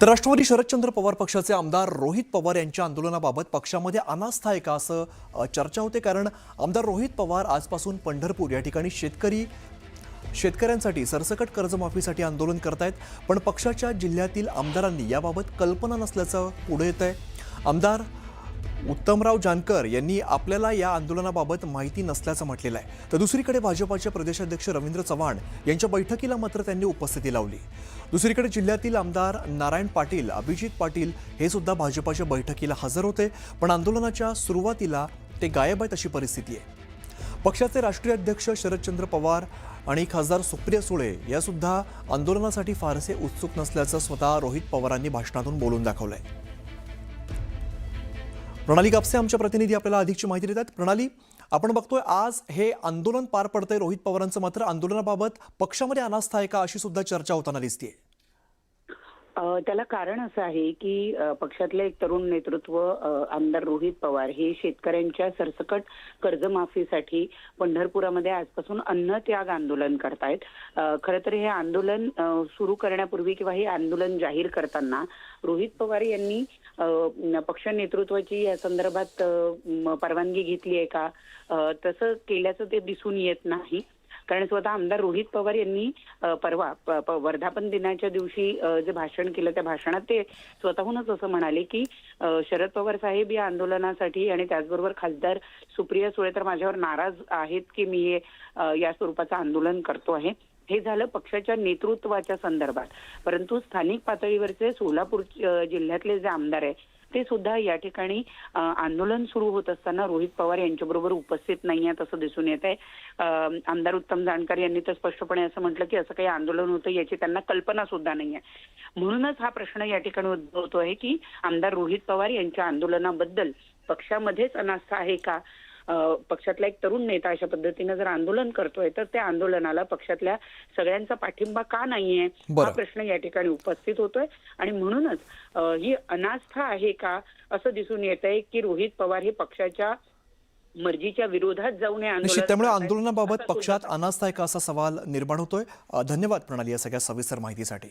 तर राष्ट्रवादी शरदचंद्र पवार पक्षाचे आमदार रोहित पवार यांच्या आंदोलनाबाबत पक्षामध्ये अनास्था आहे का असं चर्चा होते। कारण आमदार रोहित पवार आजपासून पंढरपूर या ठिकाणी शेतकऱ्यांसाठी सरसकट कर्जमाफीसाठी आंदोलन करतायत, पण पक्षाच्या जिल्ह्यातील आमदारांनी याबाबत कल्पना नसल्याचं पुढे येतंय। आमदार उत्तमराव जानकर यांनी आपल्याला या आंदोलनाबाबत माहिती नसल्याचं म्हटलेलं आहे। तर दुसरीकडे भाजपाचे प्रदेशाध्यक्ष रवींद्र चव्हाण यांच्या बैठकीला मात्र त्यांनी उपस्थिती लावली। दुसरीकडे जिल्ह्यातील आमदार नारायण पाटील, अभिजित पाटील हे सुद्धा भाजपाच्या बैठकीला हजर होते, पण आंदोलनाच्या सुरुवातीला ते गायब आहेत अशी परिस्थिती आहे। पक्षाचे राष्ट्रीय अध्यक्ष शरदचंद्र पवार आणि खासदार सुप्रिया सुळे या सुद्धा आंदोलनासाठी फारसे उत्सुक नसल्याचं स्वतः रोहित पवारांनी भाषणातून बोलून दाखवलंय। प्रणाली कापसे आमच्या प्रतिनिधी आपल्याला अधिकची माहिती देतात। प्रणाली, आपण बघतोय आज हे आंदोलन पार पडतंय रोहित पवारांचं, मात्र आंदोलनाबाबत पक्षामध्ये अनास्था आहे का अशी सुद्धा चर्चा होताना दिसतेय। त्याला कारण असं आहे की पक्षातले एक तरुण नेतृत्व आमदार रोहित पवार हे शेतकऱ्यांच्या सरसकट कर्जमाफीसाठी पंढरपुरामध्ये आजपासून अन्नत्याग आंदोलन करतायत। खरं तर हे आंदोलन सुरू करण्यापूर्वी किंवा हे आंदोलन जाहीर करताना रोहित पवार यांनी पक्ष नेतृत्वाची या संदर्भात परवानगी घेतली आहे का, तसं केल्याचं ते दिसून येत नाही। कारण स्वतः आमदार रोहित पवार यांनी परवा वर्धापन दिनाच्या दिवशी जे भाषण केलं त्या भाषणात ते स्वतःहूनच असं म्हणाले की शरद पवार साहेब या आंदोलनासाठी आणि त्याचबरोबर खासदार सुप्रिया सुळे तर माझ्यावर नाराज आहेत की मी हे या स्वरूपाचं आंदोलन करतो आहे। हे झालं पक्षाच्या नेतृत्वाच्या संदर्भात, परंतु स्थानिक पातळीवरचे सोलापूर जिल्ह्यातले जे आमदार आहे ते सुद्धा या ठिकाणी आंदोलन सुरू होत असताना रोहित पवार यांच्याबरोबर उपस्थित नाही आहेत असं दिसून येत आहे। आमदार उत्तम जानकर यांनी तर स्पष्टपणे असं म्हटलं की असं काही आंदोलन होतं याची त्यांना कल्पना सुद्धा नाही आहे। म्हणूनच हा प्रश्न या ठिकाणी उद्भवतो आहे की आमदार रोहित पवार यांच्या आंदोलनाबद्दल पक्षामध्येच अनास्था आहे का, पक्षातला एक तरुण नेता अशा पद्धतीने जर आंदोलन करतोय तर त्या आंदोलनाला पक्षातल्या सगळ्यांचा पाठिंबा का नाहीये हा प्रश्न या ठिकाणी उपस्थित होतोय। आणि म्हणूनच ही अनास्था आहे का असं दिसून येत आहे की रोहित पवार हे पक्षाच्या मर्जीच्या विरोधात जाऊन निश्चित त्यामुळे आंदोलनाबाबत पक्षात अनास्था आहे का असा सवाल निर्माण होतोय। धन्यवाद प्रणाली या सगळ्या सविस्तर माहितीसाठी।